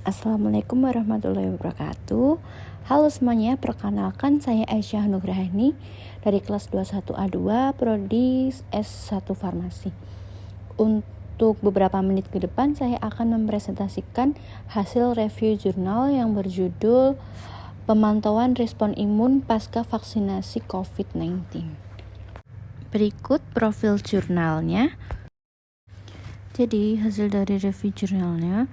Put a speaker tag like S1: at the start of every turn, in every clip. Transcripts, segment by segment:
S1: Assalamualaikum warahmatullahi wabarakatuh. Halo semuanya, perkenalkan saya Aisyah Nugrahani dari kelas 21A2 Prodi S1 Farmasi. Untuk beberapa menit ke depan saya akan mempresentasikan hasil review jurnal yang berjudul Pemantauan Respon Imun Pasca Vaksinasi COVID-19. Berikut profil jurnalnya. Jadi hasil dari review jurnalnya,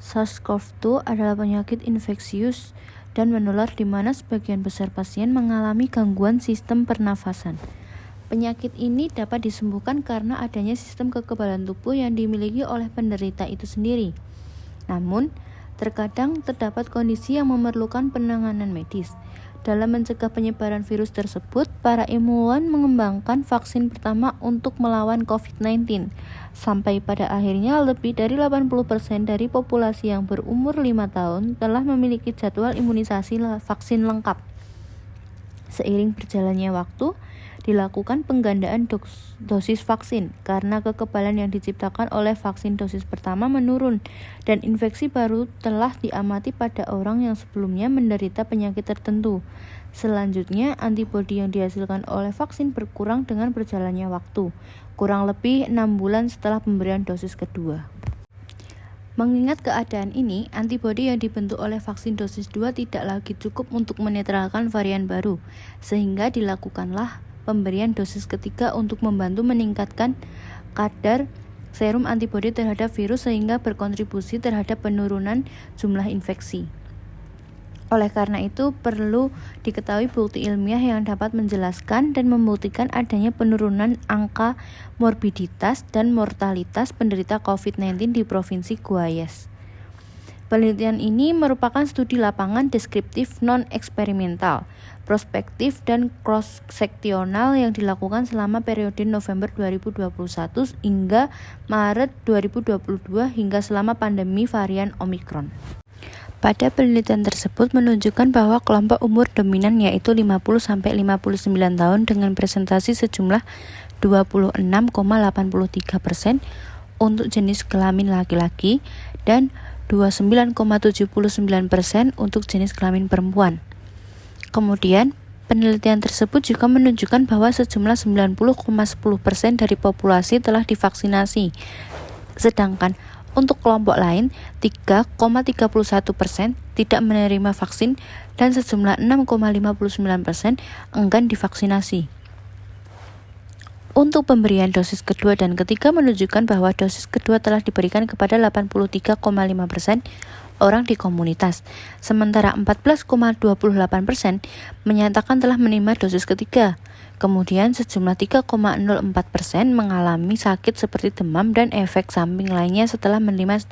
S1: SARS-CoV-2 adalah penyakit infeksius dan menular di mana sebagian besar pasien mengalami gangguan sistem pernafasan. Penyakit ini dapat disembuhkan karena adanya sistem kekebalan tubuh yang dimiliki oleh penderita itu sendiri. Namun, terkadang terdapat kondisi yang memerlukan penanganan medis. Dalam mencegah penyebaran virus tersebut, para ilmuwan mengembangkan vaksin pertama untuk melawan COVID-19. Sampai pada akhirnya lebih dari 80% dari populasi yang berumur 5 tahun telah memiliki jadwal imunisasi vaksin lengkap. Seiring berjalannya waktu, dilakukan penggandaan dosis vaksin karena kekebalan yang diciptakan oleh vaksin dosis pertama menurun dan infeksi baru telah diamati pada orang yang sebelumnya menderita penyakit tertentu. Selanjutnya, antibodi yang dihasilkan oleh vaksin berkurang dengan berjalannya waktu, kurang lebih 6 bulan setelah pemberian dosis kedua. Mengingat keadaan ini, antibodi yang dibentuk oleh vaksin dosis 2 tidak lagi cukup untuk menetralkan varian baru, sehingga dilakukanlah pemberian dosis ketiga untuk membantu meningkatkan kadar serum antibodi terhadap virus sehingga berkontribusi terhadap penurunan jumlah infeksi. Oleh karena itu, perlu diketahui bukti ilmiah yang dapat menjelaskan dan membuktikan adanya penurunan angka morbiditas dan mortalitas penderita COVID-19 di Provinsi Guayas. Penelitian ini merupakan studi lapangan deskriptif non-eksperimental, prospektif dan cross-seksional yang dilakukan selama periode November 2021 hingga Maret 2022 hingga selama pandemi varian Omicron. Pada penelitian tersebut menunjukkan bahwa kelompok umur dominan yaitu 50-59 tahun dengan presentasi sejumlah 26,83% untuk jenis kelamin laki-laki dan 29,79% untuk jenis kelamin perempuan. Kemudian, penelitian tersebut juga menunjukkan bahwa sejumlah 90,10% dari populasi telah divaksinasi, sedangkan untuk kelompok lain, 3,31% tidak menerima vaksin dan sejumlah 6,59% enggan divaksinasi. Untuk pemberian dosis kedua dan ketiga menunjukkan bahwa dosis kedua telah diberikan kepada 83,5% orang di komunitas, sementara 14,28% menyatakan telah menerima dosis ketiga. Kemudian sejumlah 3,04% mengalami sakit seperti demam dan efek samping lainnya setelah menerima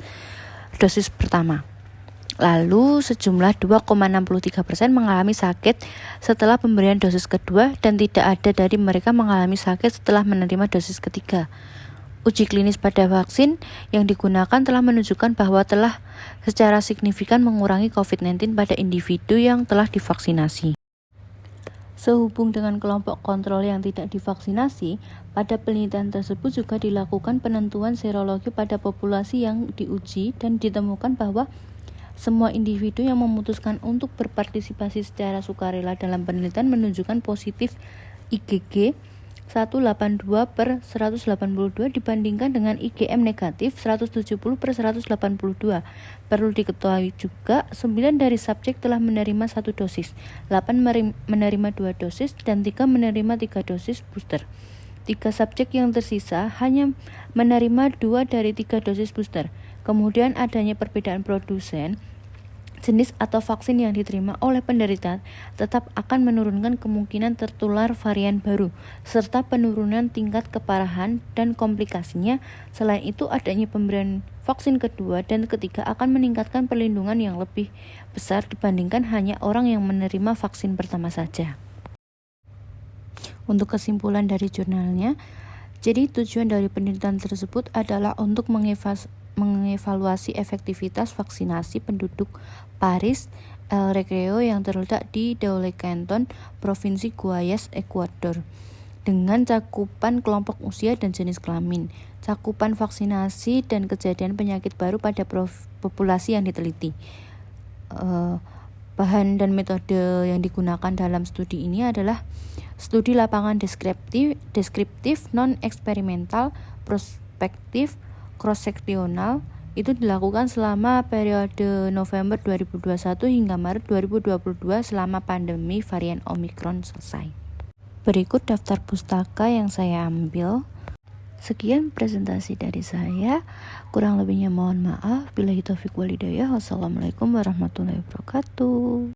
S1: dosis pertama. Lalu sejumlah 2,63% mengalami sakit setelah pemberian dosis kedua dan tidak ada dari mereka mengalami sakit setelah menerima dosis ketiga. Uji klinis pada vaksin yang digunakan telah menunjukkan bahwa telah secara signifikan mengurangi COVID-19 pada individu yang telah divaksinasi. Sehubung dengan kelompok kontrol yang tidak divaksinasi, pada penelitian tersebut juga dilakukan penentuan serologi pada populasi yang diuji dan ditemukan bahwa semua individu yang memutuskan untuk berpartisipasi secara sukarela dalam penelitian menunjukkan positif IgG 182/182 dibandingkan dengan IgM negatif 170/182. Perlu diketahui juga 9 dari subjek telah menerima 1 dosis, 8 menerima 2 dosis, dan 3 menerima 3 dosis booster. 3 subjek yang tersisa hanya menerima 2 dari 3 dosis booster. Kemudian adanya perbedaan produsen, jenis atau vaksin yang diterima oleh penderita tetap akan menurunkan kemungkinan tertular varian baru, serta penurunan tingkat keparahan dan komplikasinya. Selain itu, adanya pemberian vaksin kedua dan ketiga akan meningkatkan perlindungan yang lebih besar dibandingkan hanya orang yang menerima vaksin pertama saja. Untuk kesimpulan dari jurnalnya, jadi tujuan dari penelitian tersebut adalah untuk mengevaluasi efektivitas vaksinasi penduduk Paris El Recreo yang terletak di Daules Canton, Provinsi Guayas, Ekuador. dengan cakupan kelompok usia dan jenis kelamin, cakupan vaksinasi dan kejadian penyakit baru pada populasi yang diteliti. Bahan dan metode yang digunakan dalam studi ini adalah studi lapangan deskriptif non-eksperimental, prospektif, cross-seksional. Itu dilakukan selama periode November 2021 hingga Maret 2022 selama pandemi varian Omicron selesai. Berikut daftar pustaka yang saya ambil. Sekian presentasi dari saya. Kurang lebihnya mohon maaf. Billahi taufiq wal hidayah. Wassalamualaikum warahmatullahi wabarakatuh.